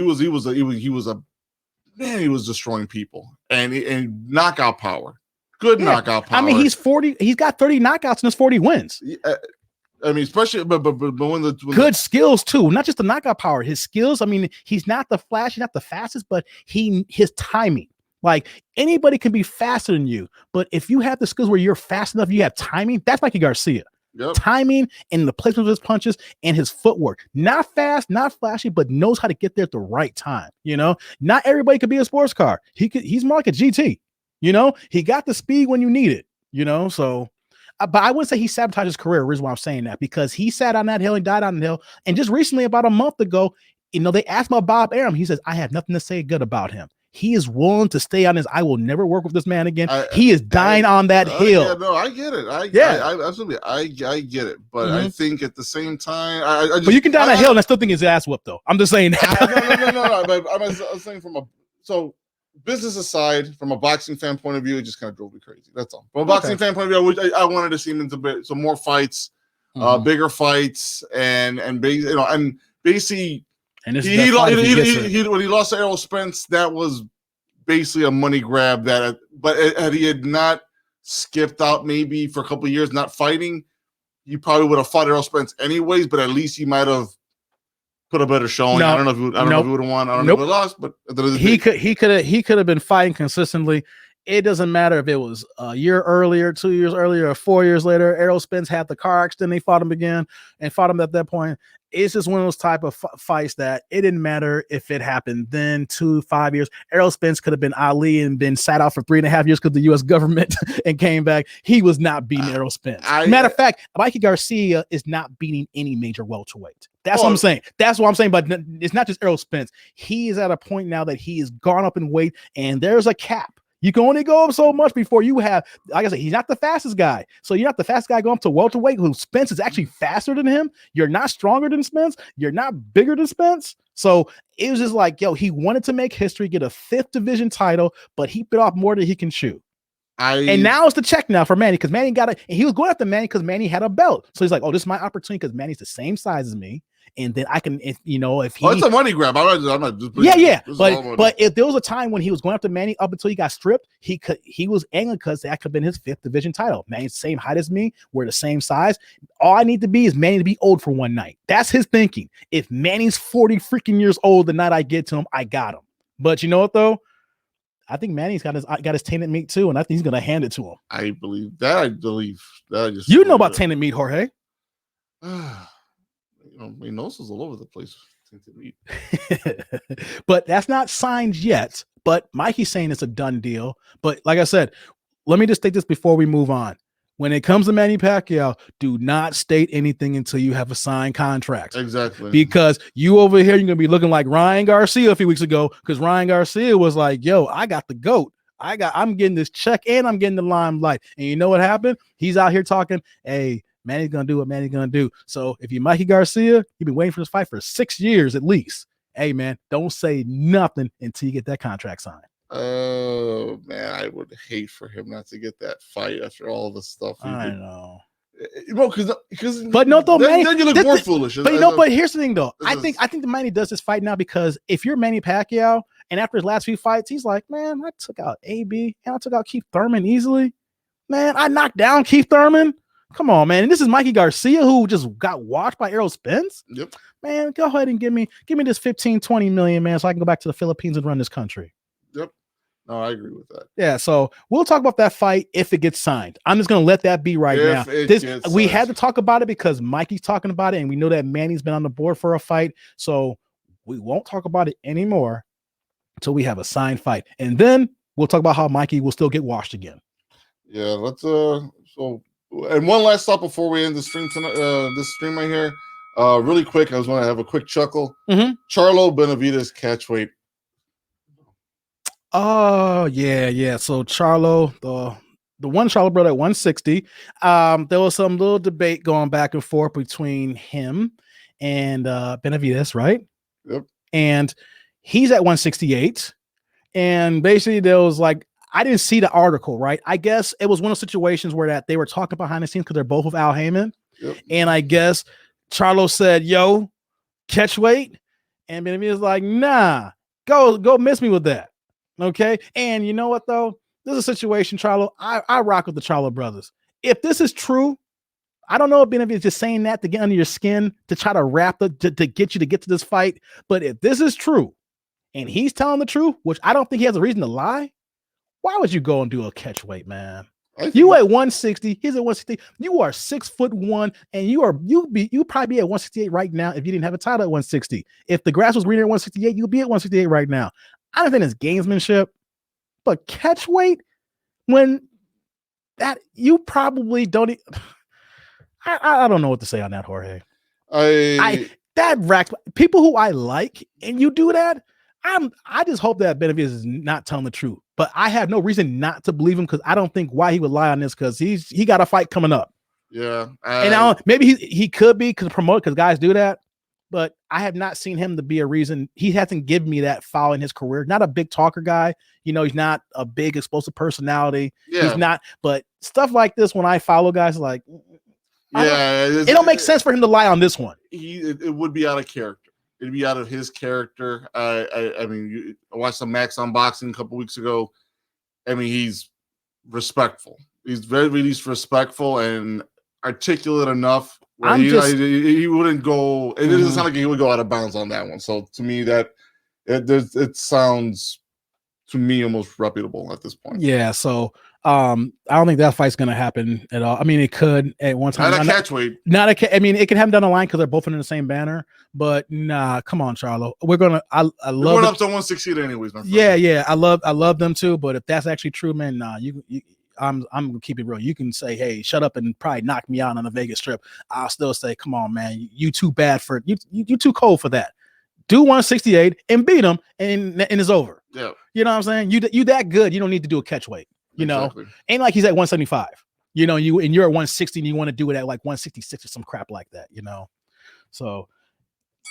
destroying people and knockout power. Good knockout power. I mean, he's 40. He's got 30 knockouts in his 40 wins. I mean, especially, but when good skills too, not just the knockout power. His skills. I mean, he's not the flash, he's not the fastest, but his timing. Like, anybody can be faster than you, but if you have the skills where you're fast enough, you have timing. That's Mikey Garcia. timing and the placement of his punches and his footwork. Not fast, not flashy, but knows how to get there at the right time. You know, not everybody could be a sports car. He's more like a GT. You know, he got the speed when you need it. You know, so. But I wouldn't say he sabotaged his career. The reason why I'm saying that, because he sat on that hill and died on the hill. And just recently, about a month ago, you know, they asked about Bob Arum. He says, I have nothing to say good about him. He is willing to stay on his, I will never work with this man again. He is dying on that hill. Yeah, no, I get it. I absolutely, I get it. But I think at the same time, but you can die on that hill and I still think his ass whooped, though. I'm just saying that. No. But I was saying business aside, from a boxing fan point of view, it just kind of drove me crazy. That's all. From a boxing fan point of view, I wanted to see him into some more fights, bigger fights, and basically, and when he lost to Errol Spence, that was basically a money grab. But had he had not skipped out maybe for a couple of years not fighting, he probably would have fought Errol Spence anyways. But at least he might have put a better showing. I don't know if he would have won. I don't know if he lost, but he could have been fighting consistently. It doesn't matter if it was a year earlier, 2 years earlier, or 4 years later. Errol Spence had the car accident. They fought him again and fought him at that point. It's just one of those type of fights that it didn't matter if it happened then 2-5 years. Errol Spence could have been Ali and been sat out for 3.5 years because the U.S. government and came back. He was not beating Errol Spence. Matter of fact, Mikey Garcia is not beating any major welterweight. That's what I'm saying. That's what I'm saying. But it's not just Errol Spence. He is at a point now that he has gone up in weight, and there's a cap. You can only go up so much before you have, like I said, he's not the fastest guy. So you're not the fastest guy going up to welterweight, who Spence is actually faster than him. You're not stronger than Spence. You're not bigger than Spence. So it was just like, he wanted to make history, get a 5th division title, but he bit off more than he can chew. And now it's the check now for Manny, because Manny and he was going after Manny because Manny had a belt. So he's like, this is my opportunity because Manny's the same size as me. And then I can, if he, it's a money grab. I'm not just but if there was a time when he was going after Manny up until he got stripped, he was angling because that could have been his 5th division title. Manny's the same height as me. We're the same size. All I need to be is Manny to be old for one night. That's his thinking. If Manny's 40 freaking years old the night I get to him, I got him. But you know what though? I think Manny's got his tainted meat too, and I think he's gonna hand it to him. I believe that. You know about tainted meat, Jorge. My nose is all over the place. But that's not signed yet. But Mikey's saying it's a done deal. But like I said, let me just state this before we move on. When it comes to Manny Pacquiao, do not state anything until you have a signed contract. Exactly. Because you over here, you're going to be looking like Ryan Garcia a few weeks ago, because Ryan Garcia was like, I got the GOAT. I'm getting this check and I'm getting the limelight. And you know what happened? He's out here talking, hey, Manny's going to do what Manny's going to do. So if you're Mikey Garcia, you've been waiting for this fight for 6 years at least. Hey, man, don't say nothing until you get that contract signed. Oh, man, I would hate for him not to get that fight after all the stuff. I know. Well, because Manny, then you look more foolish. But here's the thing, though. I think the Manny does this fight now because if you're Manny Pacquiao and after his last few fights, he's like, man, I took out AB and I took out Keith Thurman easily. Man, I knocked down Keith Thurman. Come on, man. And this is Mikey Garcia who just got washed by Errol Spence. Yep. Man, go ahead and give me this 15-20 million, man, so I can go back to the Philippines and run this country. Yep. No, I agree with that. Yeah, so we'll talk about that fight if it gets signed. I'm just gonna let that be right now. We had to talk about it because Mikey's talking about it, and we know that Manny's been on the board for a fight. So we won't talk about it anymore until we have a signed fight. And then we'll talk about how Mikey will still get washed again. Yeah, let's and one last thought before we end the stream tonight, this stream right here. Really quick, I just want to have a quick chuckle. Mm-hmm. Charlo Benavidez catchweight. Oh, yeah. So Charlo, the one Charlo brother at 160. There was some little debate going back and forth between him and Benavidez, right? Yep. And he's at 168. And basically there was like, I didn't see the article, right? I guess it was one of those situations where that they were talking behind the scenes because they're both with Al Heyman. Yep. And I guess Charlo said, yo, catch weight. And Benavidez like, nah, go miss me with that. Okay. And you know what, though? This is a situation, Charlo. I rock with the Charlo brothers. If this is true, I don't know if Benavidez is just saying that to get under your skin, to try to to get you to get to this fight. But if this is true and he's telling the truth, which I don't think he has a reason to lie, why would you go and do a catch weight, man? You at 160, he's at 160. You are 6'1", and you probably be at 168 right now if you didn't have a title at 160. If the grass was greener at 168, you'd be at 168 right now. I don't think it's gamesmanship, but catch weight when that you probably don't. I don't know what to say on that, Jorge. That racks people who I like, and you do that. I just hope that Benavidez is not telling the truth, but I have no reason not to believe him because I don't think why he would lie on this because he got a fight coming up. Yeah, and maybe he could be because guys do that, but I have not seen him to be a reason. He hasn't given me that following his career. Not a big talker guy, he's not a big explosive personality. Yeah. He's not, but stuff like this when I follow guys like, it don't make sense for him to lie on this one. It would be out of character. It'd be out of his character. I mean, I watched some Max Unboxing a couple weeks ago. I mean, he's respectful. He's very least respectful and articulate enough where he wouldn't go. It doesn't sound like he would go out of bounds on that one. So to me, that it sounds to me almost reputable at this point. Yeah. So I don't think that fight's going to happen at all. I mean, it could at one time. Not a catch weight. I mean, it could happen down the line because they're both in the same banner. But nah, come on, Charlo. We're gonna. I love. We're going up to 168 anyways, my friend. Yeah. I love them too. But if that's actually true, man, nah. I'm gonna keep it real. You can say, hey, shut up and probably knock me out on the Vegas Strip. I'll still say, come on, man, you too bad for you too cold for that. Do 168 and beat him, and it's over. Yeah. You know what I'm saying? You that good. You don't need to do a catch weight. Exactly. Ain't like he's at 175. You're at 160 and you want to do it at like 166 or some crap like that. So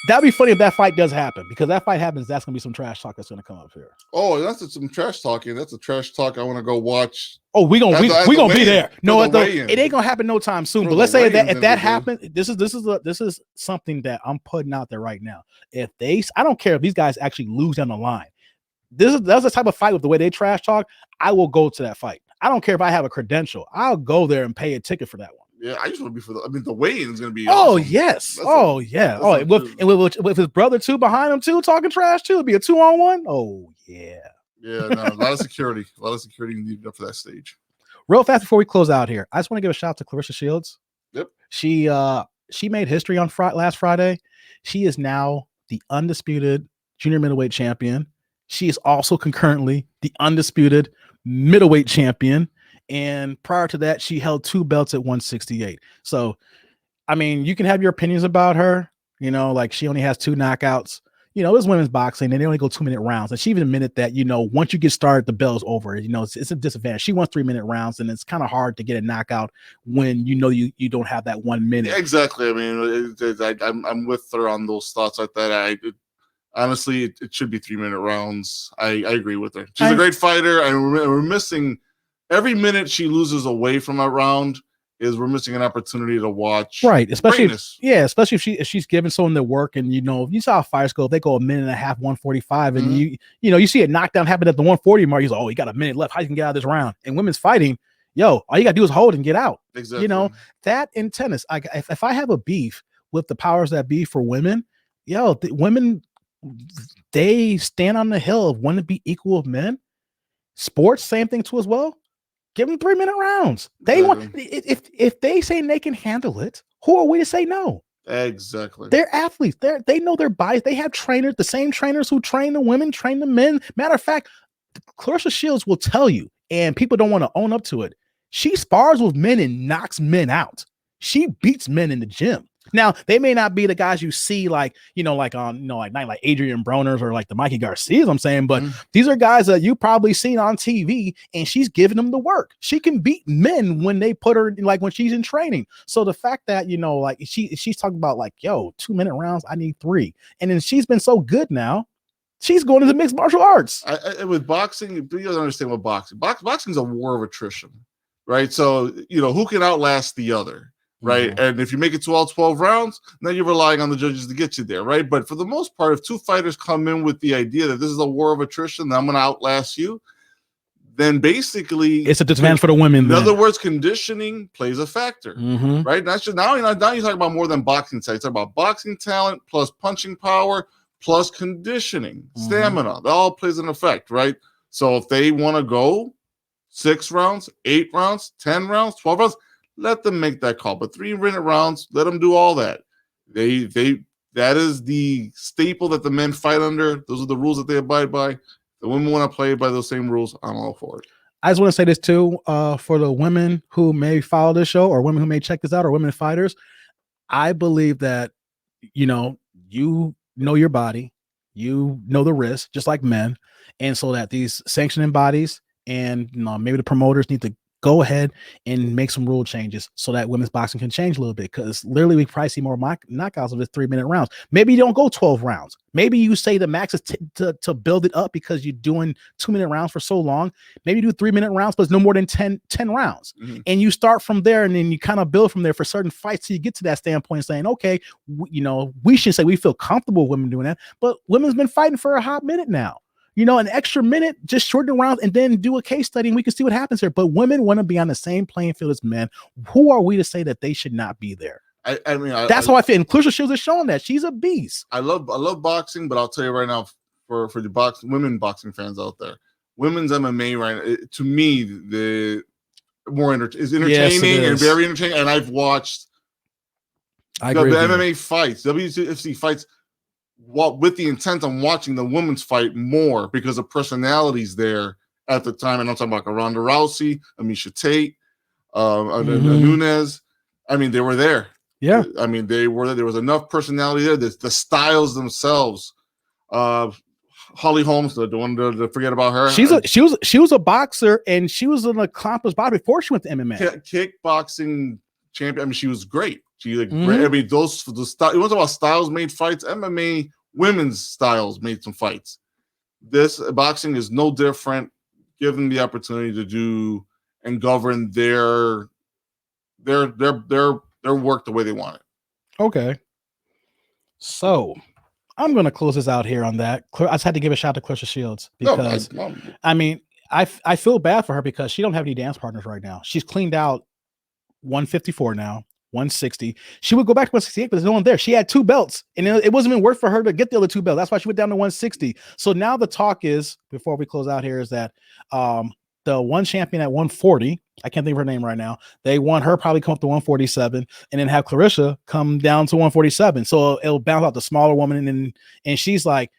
that'd be funny if that fight does happen because that fight happens. That's gonna be some trash talk that's gonna come up here. Oh, that's some trash talking. That's a trash talk. I want to go watch. Oh, we gonna be there. No, it ain't gonna happen no time soon. But let's say that if that happens, this is something that I'm putting out there right now. I don't care if these guys actually lose down the line. That's the type of fight with the way they trash talk. I will go to that fight. I don't care if I have a credential. I'll go there and pay a ticket for that one. Yeah, I just want to be for the weigh-in is going to be. Oh awesome. Yes. With his brother too behind him too talking trash too. It'd be a 2-on-1. Oh yeah. Yeah, no, a lot of security. Needed up for that stage. Real fast before we close out here, I just want to give a shout out to Clarissa Shields. Yep. She made history on last Friday. She is now the undisputed junior middleweight champion. She is also concurrently the undisputed middleweight champion. And prior to that, she held 2 belts at 168. So, I mean, you can have your opinions about her, like she only has 2 knockouts. It's women's boxing and they only go 2-minute rounds. And she even admitted that, once you get started, the bell's over. It's a disadvantage. She wants 3-minute rounds and it's kind of hard to get a knockout when you don't have that 1 minute. Yeah, exactly. I mean, I'm with her on those thoughts like that. Honestly, it should be 3-minute rounds. I agree with her. She's a great fighter, and we're missing every minute she loses away from a round. We're missing an opportunity to watch, right? Especially greatness. if she's giving someone the work, and you saw how fighters go. If they go a minute and a half, 145, and you see a knockdown happen at the 140 mark. He's like, oh, he got a minute left. How you can get out of this round? And women's fighting, all you gotta do is hold and get out. Exactly. That in tennis, if I have a beef with the powers that be for women, the women. They stand on the hill of wanting to be equal of men. Sports, same thing too as well. Give them 3-minute rounds. They want if they say they can handle it, who are we to say no? Exactly. They're athletes. They know their bias. They have trainers, the same trainers who train the women, train the men. Matter of fact, Clarissa Shields will tell you, and people don't want to own up to it. She spars with men and knocks men out. She beats men in the gym. Now, they may not be the guys you see like Adrian Broners or like the Mikey Garcias, I'm saying, but these are guys that you probably seen on TV and she's giving them the work. She can beat men when they put her like when she's in training. So the fact that, she's talking about like, 2-minute rounds, I need 3. And then she's been so good now. She's going into mixed martial arts. With boxing, you don't understand what boxing is a war of attrition, right? So, who can outlast the other? Right. Mm-hmm. And if you make it to all 12 rounds, then you're relying on the judges to get you there. Right. But for the most part, if 2 fighters come in with the idea that this is a war of attrition, that I'm going to outlast you, then basically it's a disadvantage for the women. In other words, conditioning plays a factor. Mm-hmm. Right. That's just now you're talking about more than boxing talent. You're talking about boxing talent plus punching power plus conditioning, stamina. That all plays an effect. Right. So if they want to go 6 rounds, 8 rounds, 10 rounds, 12 rounds. Let them make that call. But 3-minute rounds, let them do all that. That is the staple that the men fight under. Those are the rules that they abide by. The women want to play by those same rules. I'm all for it. I just want to say this too, for the women who may follow this show or women who may check this out or women fighters. I believe that, you know your body, you know the risk, just like men. And so that these sanctioning bodies and maybe the promoters need to go ahead and make some rule changes so that women's boxing can change a little bit. Because literally, we probably see more knockouts of this 3-minute rounds. Maybe you don't go 12 rounds. Maybe you say the max is to build it up because you're doing 2-minute rounds for so long. Maybe you do 3-minute rounds, but it's no more than 10 rounds. Mm-hmm. And you start from there, and then you kind of build from there for certain fights till you get to that standpoint saying, okay, we should say we feel comfortable with women doing that. But women's been fighting for a hot minute now. An extra minute, just shorten the round and then do a case study and we can see what happens here. But women want to be on the same playing field as men. Who are we to say that they should not be there? I mean, that's how I feel. And Clarissa Shields is showing that she's a beast. I love boxing, but I'll tell you right now, for the women boxing fans out there, women's MMA to me the more is entertaining and very entertaining. And I've watched the MMA fights, WFC fights. With the intent on watching the women's fight more because of personalities there at the time. And I'm talking about Ronda Rousey, Amisha Tate, Nunes. I mean, they were there. Yeah. I mean, they were there. There was enough personality there. The styles themselves. Holly Holmes, the one to forget about her. She was a boxer and she was an accomplished boxer before she went to MMA. Kickboxing champion. I mean, she was great. I mean, those styles. You want to talk about styles made fights? MMA women's styles made some fights. This boxing is no different. Give them the opportunity to do and govern their work the way they want it. Okay. So I'm going to close this out here on that. I just had to give a shout out to Clarissa Shields because I mean, I feel bad for her because she don't have any dance partners right now. She's cleaned out 154 now. 160. She would go back to 168, but there's no one there. She had 2 belts, and it wasn't even worth for her to get the other 2 belts. That's why she went down to 160. So now the talk is, before we close out here, is that the one champion at 140, I can't think of her name right now, they want her probably come up to 147, and then have Clarissa come down to 147. So it'll balance out the smaller woman, and she's like,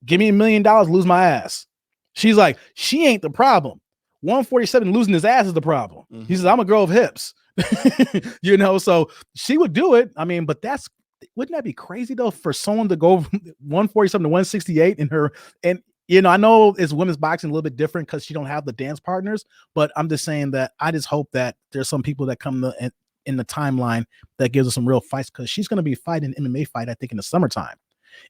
give me $1 million, lose my ass. She's like, she ain't the problem. 147 losing his ass is the problem. Mm-hmm. He says, I'm a girl of hips. So she would do it. I mean, but wouldn't that be crazy though for someone to go from 147 to 168 in her? And I know it's women's boxing a little bit different because she don't have the dance partners, but I'm just saying that I just hope that there's some people that come in the timeline that gives us some real fights, because she's going to be fighting an MMA fight, I think, in the summertime.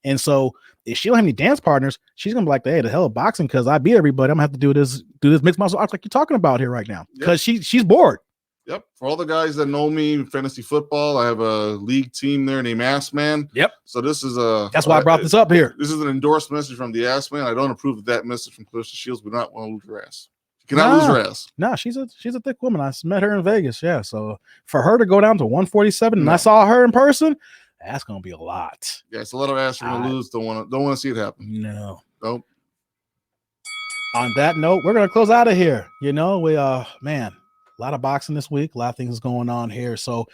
And so if she don't have any dance partners, she's gonna be like, hey, the hell of boxing, because I beat everybody. I'm gonna have to do this mixed martial arts like you're talking about here right now, because she's bored. Yep. For all the guys that know me in fantasy football, I have a league team there named Ass Man. Yep. So this is that's why I brought this up here. This is an endorsed message from the Ass Man. I don't approve of that message from Clarissa Shields. We do not want to lose her ass. You cannot lose her ass. No, she's a thick woman. I met her in Vegas. Yeah. So for her to go down to 147, and I saw her in person, that's gonna be a lot. Yeah, it's a lot of ass you're gonna lose. Don't want to see it happen. No. Nope. On that note, we're gonna close out of here. We man. A lot of boxing this week. A lot of things going on here. So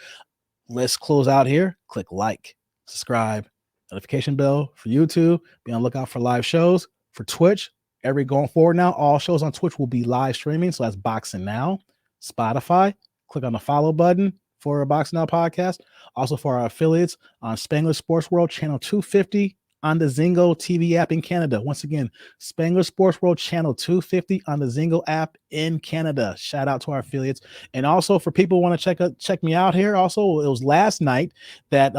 let's close out here. Click like, subscribe, notification bell for YouTube. Be on the lookout for live shows for Twitch. Going forward now, all shows on Twitch will be live streaming. So that's Boxing Now, Spotify. Click on the follow button for a Boxing Now podcast. Also for our affiliates on Spangler Sports World, channel 250. On the Zingo TV app in Canada. Once again, Spangler Sports World channel 250 on the Zingo app in Canada. Shout out to our affiliates. And also for people who want to check me out here, also it was last night that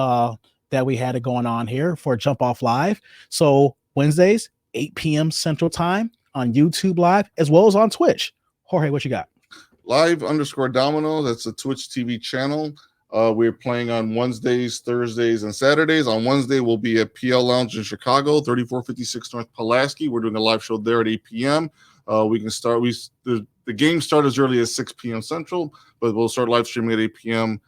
we had it going on here for Jump Off Live. So Wednesdays, 8 p.m. Central Time on YouTube Live, as well as on Twitch. Jorge, what you got? Live_Domino. That's a Twitch TV channel. We're playing on Wednesdays, Thursdays, and Saturdays. On Wednesday, we'll be at PL Lounge in Chicago, 3456 North Pulaski. We're doing a live show there at 8 p.m. We can start. The games start as early as 6 p.m. Central, but we'll start live streaming at 8 p.m.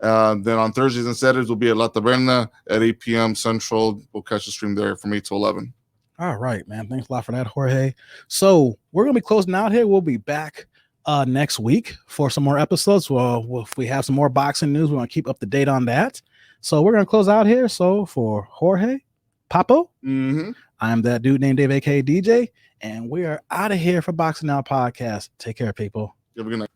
Then on Thursdays and Saturdays, we'll be at La Taberna at 8 p.m. Central. We'll catch the stream there from 8 to 11. All right, man. Thanks a lot for that, Jorge. So we're going to be closing out here. We'll be back next week for some more episodes. Well, if we have some more boxing news, we want to keep up to date on that. So we're going to close out here. So for Jorge, Papo, I'm that dude named Dave, aka DJ, and we are out of here for Boxing Now Podcast. Take care, people. Have a good night.